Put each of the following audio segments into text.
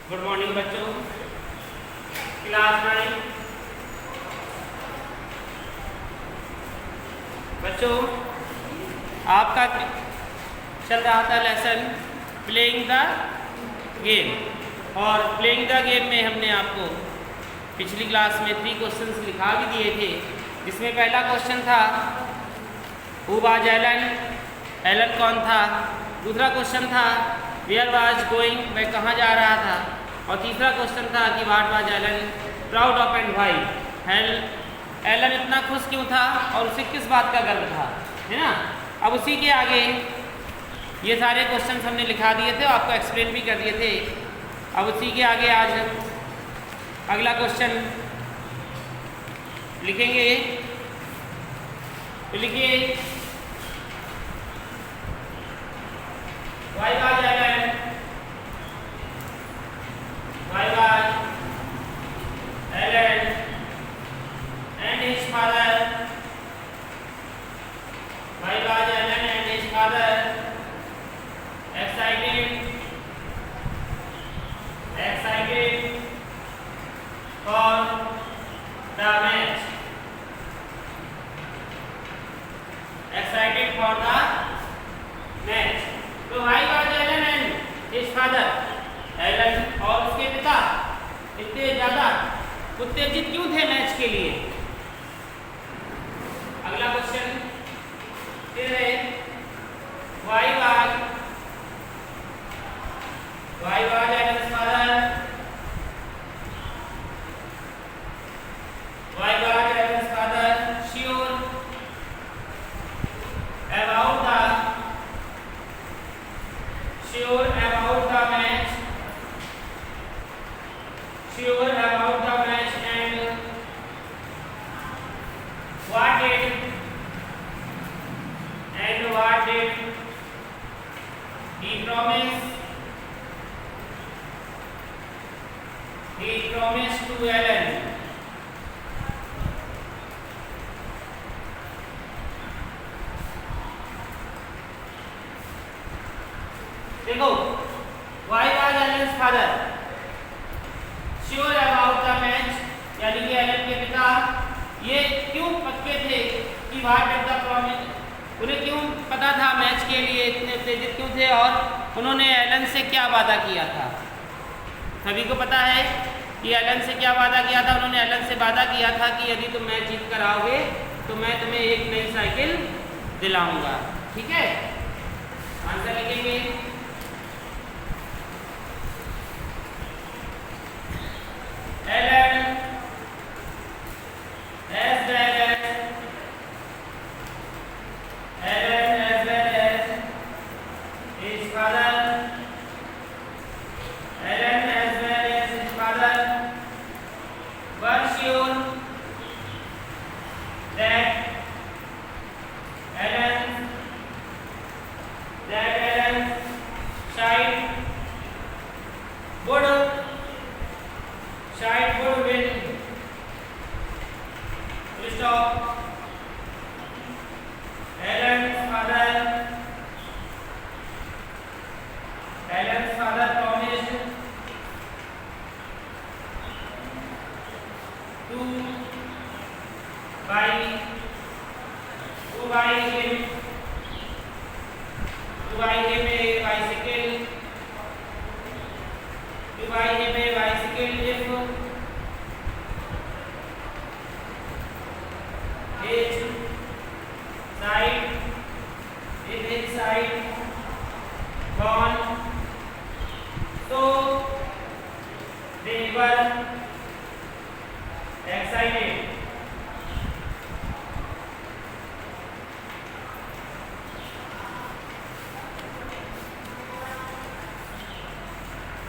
Good morning बच्चों, class 9। बच्चों, आपका चल रहा था लेसन प्लेइंग द गेम, और प्लेइंग द गेम में हमने आपको पिछली क्लास में 3 क्वेश्चंस लिखा भी दिए थे, जिसमें पहला क्वेश्चन था हु वाज एलन, एलन कौन था। दूसरा क्वेश्चन था वेयर वाज गोइंग, वह कहाँ जा रहा था। और तीसरा क्वेश्चन था कि what was Alan proud of and why, Alan इतना खुश क्यों था और उसे किस बात का गर्व था, है ना। अब उसी के आगे ये सारे क्वेश्चन हमने लिखा दिए थे, आपको एक्सप्लेन भी कर दिए थे। अब उसी के आगे आज हम अगला क्वेश्चन लिखेंगे। तो लिखिए why was Alan, why was Alan and his father, why was Alan and his father excited for the match, excited for the match। तो why was Alan and his father, Alan और उसके पिता इतने ज्यादा उत्तेजित क्यों थे मैच के लिए। अगला क्वेश्चन फिर है why was Alan's father, why was Alan's father sure about the match, and what did he promise to Alan। देखो why was Alan's father sure about the match, यानी कि एलन के पिता ये क्यों पक्के थे कि what did the promise, उन्हें क्यों पता था मैच के लिए इतने उत्तेजित क्यों थे, और उन्होंने एलन से क्या वादा किया था। सभी को पता है कि एलन से क्या वादा किया था। उन्होंने एलन से वादा किया था कि यदि तुम मैच जीत कर आओगे तो मैं तुम्हें एक नई साइकिल दिलाऊंगा। ठीक है, आंसर लिखेंगे Alan as well as his father, were sure that Alan's side would win. Stop. Alan's father promised to buy him a bicycle, if his side gone, so they were excited।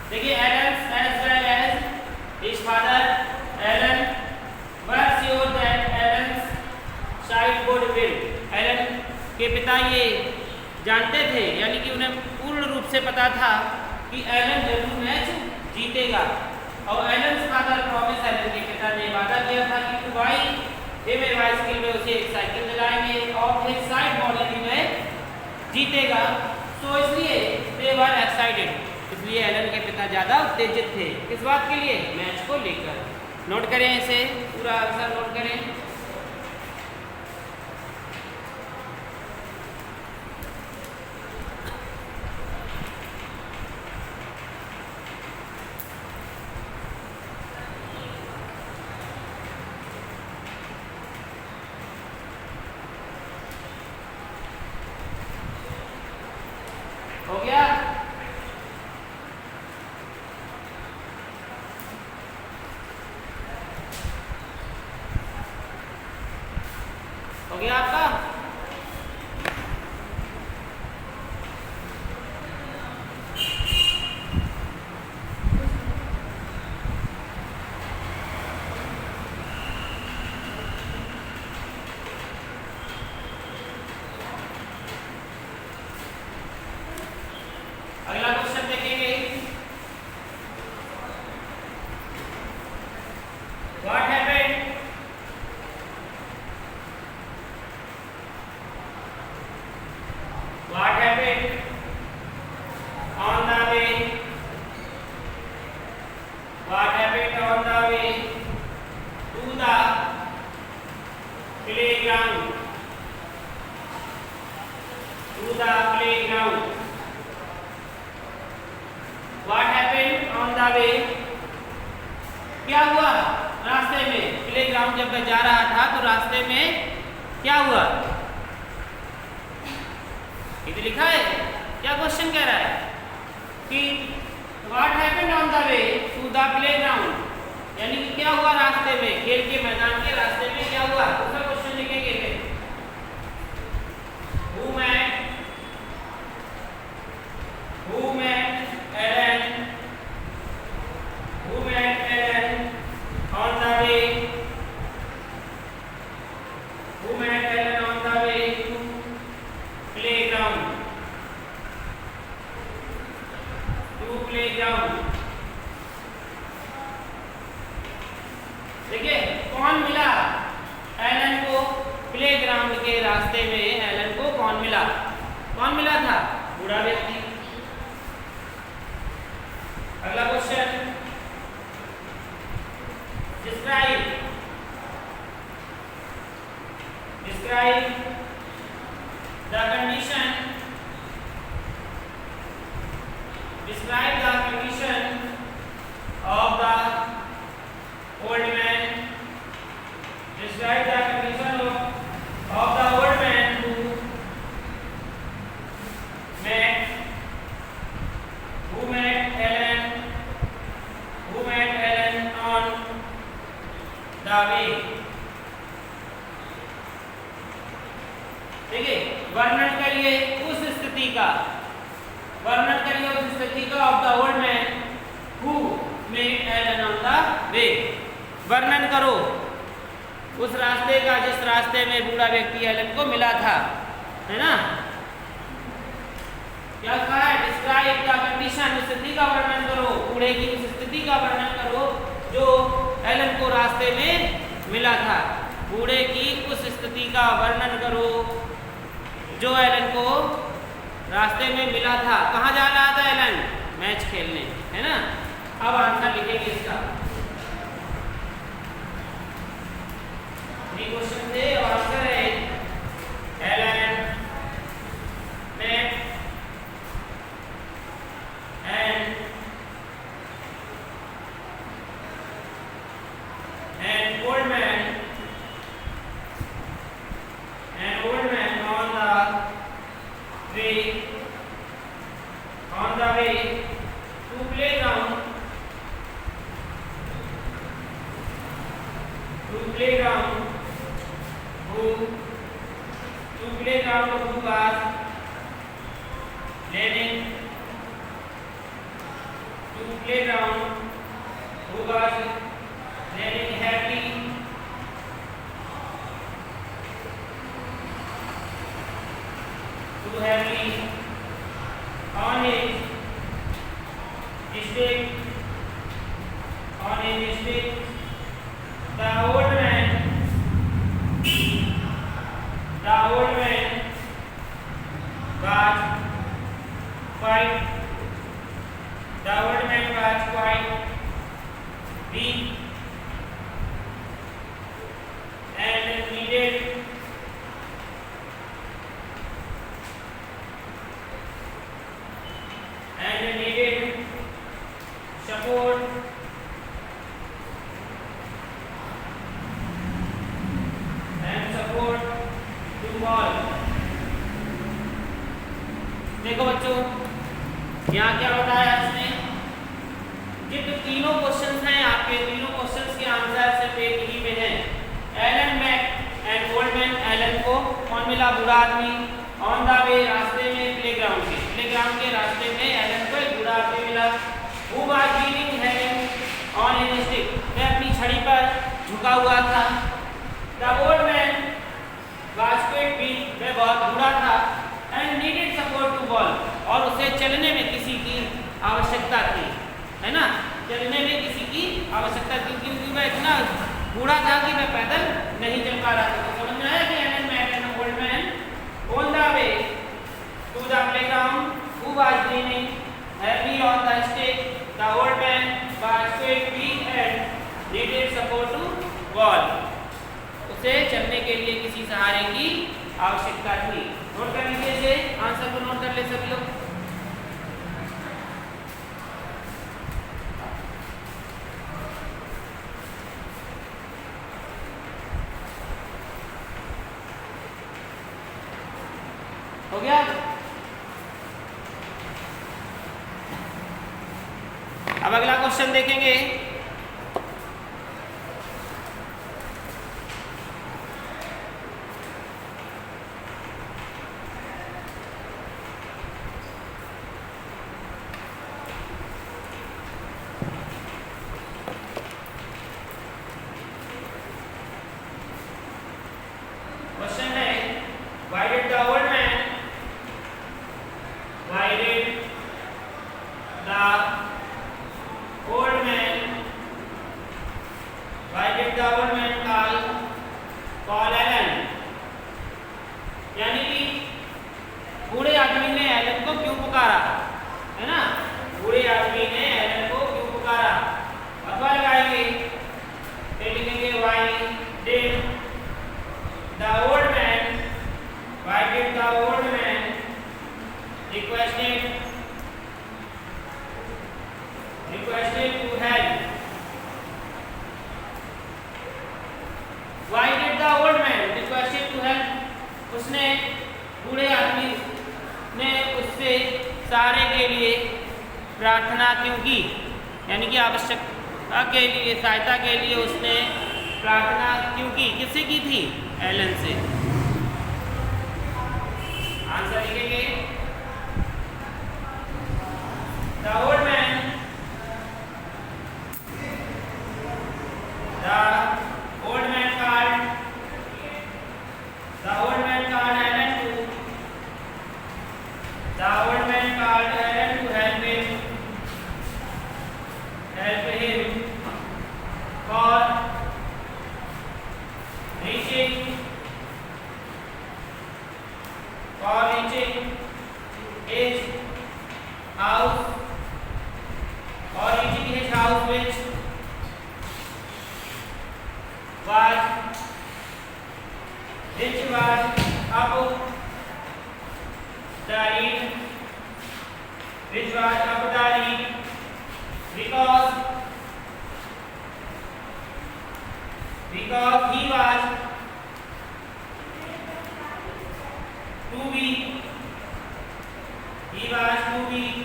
देखिए Elon as well as his father, Alan were sure that Alan's side would win। Alan के पिता ये जानते थे, यानी कि उन्हें पूर्ण रूप से पता था कि एलन जरूर मैच जीतेगा। और एलन फादर प्रॉमिस, एलन के पिता ने वादा किया था कि भाई ये मेरे बाइसिकल में उसे एक साइकिल दिलाएंगे और हिज साइड बॉडी भी में जीतेगा। तो इसलिए दे वर एक्साइटेड, इसलिए एलन के पिता ज़्यादा उत्तेजित थे। किस बात के लिए? मैच को लेकर। नोट करें इसे, पूरा आंसर नोट करें। हो गया? हो गया आपका? अगला क्वेश्चन देखेंगे। What happened? What happened on the way? What happened on the way to the playground? To the playground. What happened on the way? क्या हुआ रास्ते में? प्लेग्राउंड जब मैं जा रहा था तो रास्ते में क्या हुआ? इधर लिखा है। क्या क्वेश्चन कह रहा है कि What happened on the way to the playground? यानी कि क्या हुआ रास्ते में, खेल के मैदान के रास्ते में क्या हुआ? दूसरा क्वेश्चन लिखेंगे फिर। Who met Ellen? Who met Ellen on the way? Who met Ellen on the way to playground? To playground. देखिए कौन मिला एलन को प्लेग्राउंड के रास्ते में? एलन को कौन मिला? कौन मिला था? बूढ़ा व्यक्ति। अगला question, describe the condition, describe the condition of the old man, describe the condition of the old man who met Ellen on the way. देखिए वर्णन करिए उस स्थिति का, वर्णन करिए उस स्थिति का of the old man who met Alan on the way. वर्णन करो उस रास्ते का जिस रास्ते में बूढ़ा व्यक्ति एलन को मिला था, है ना? क्या कहा है? डिस्क्राइब द कंडीशन, स्थिति का वर्णन करो, बूढ़े की उस स्थिति का वर्णन करो जो एलन को रास्ते में मिला था। बूढ़े की उस स्थिति का वर्णन करो जो एलन को रास्ते में मिला था। कहाँ जा रहा था एलन? मैच खेलने, है ना? अब आंसर लिखेंगे इसका। ये क्वेश्चन थे और आंसर है Elon met an old man on the way to playground who was learning happily on his mistake. The old man was quite The old man was quite weak and needed support to all. देखो बच्चों, यहाँ क्या बताया इसने, ये जो तीनों questions हैं आपके, तीनों क्वेश्चंस के आंसर सिर्फ एक ही में है। Alan Mac and old man, Alan को कौन मिला? बुरा आदमी। ऑन द वे, रास्ते में, प्लेग्राउंड के रास्ते में एलन को एक बुरा आदमी मिला। Who was leaning hand on his stick, वह अपनी छड़ी पर झुका हुआ था। The old man was quite weak, वह बहुत बूढ़ा था। And needed support to walk, और उसे चलने में किसी की आवश्यकता थी, है ना, चलने में किसी की आवश्यकता थी, क्योंकि वह इतना बूढ़ा था कि वह पैदल नहीं चल पा रहा था। तो समझ में आया कि Alan Mac and old man on the way to the playground, who was leaning heavily on the stick, the old man was quite weak and needed support to walk, उसे चलने के लिए किसी सहारे की आवश्यकता थी। नोट कर लीजिए, इसे आंसर को नोट कर ले सभी लोग। हो गया? अब अगला क्वेश्चन देखेंगे। क्वेश्चन है, why did the old man call Alan, यानी कि बूढ़े आदमी ने एलन को क्यों पुकारा, है ना, बूढ़े आदमी ने एलन को क्यों पुकारा। अथवा लगाएंगे, लिखेंगे why did the old man requested to help। Why did the old man requested to help? उसने, बूढ़े आदमी ने उससे सहारे के लिए प्रार्थना क्यों की, यानी कि आवश्यकता के लिए, सहायता के लिए उसने प्रार्थना क्यों की, किससे की थी? एलन से। आंसर लिखेंगे, the old man called Alan to help him for reaching his house, which was up the reed, because he was too weak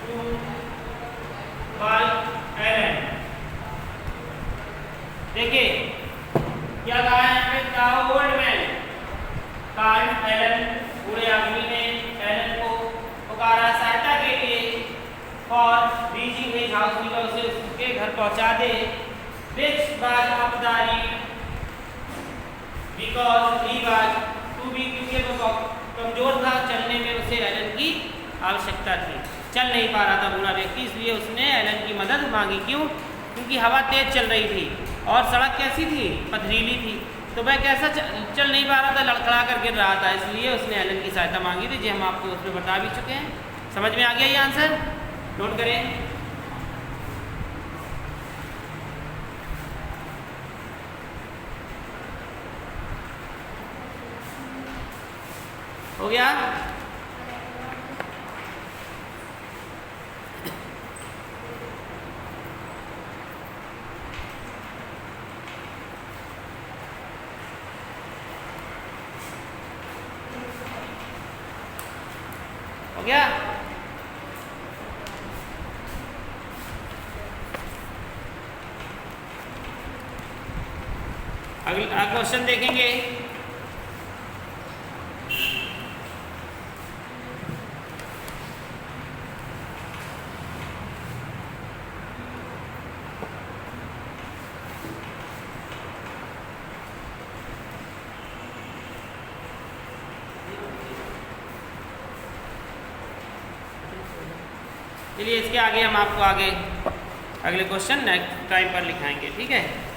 to call Alan। देखिए क्या कहा है यहाँ पे, the old man called Alan, बूढ़े आदमी ने एलन को पुकारा सहायता के लिए, for reaching his house, उसे उसके घर पहुंचा दे, which was up the reed, because he was too weak, क्योंकि वो कमजोर था, चलने में उसे एलन की आवश्यकता थी, चल नहीं पा रहा था बूढ़ा व्यक्ति, इसलिए उसने एलन की मदद मांगी। क्यों? क्योंकि हवा तेज चल रही थी और सड़क कैसी थी? पथरीली थी, तो वह कैसा चल नहीं पा रहा था, लड़खड़ा कर गिर रहा था, इसलिए उसने एलन की सहायता मांगी थी, जो हम आपको उसमें बता भी चुके हैं। समझ में आ गया ये आंसर? नोट करें। हो गया? हो गया? अगला क्वेश्चन देखेंगे। चलिए इसके आगे हम आपको आगे अगले क्वेश्चन नेक्स्ट टाइम पर लिखाएंगे, ठीक है।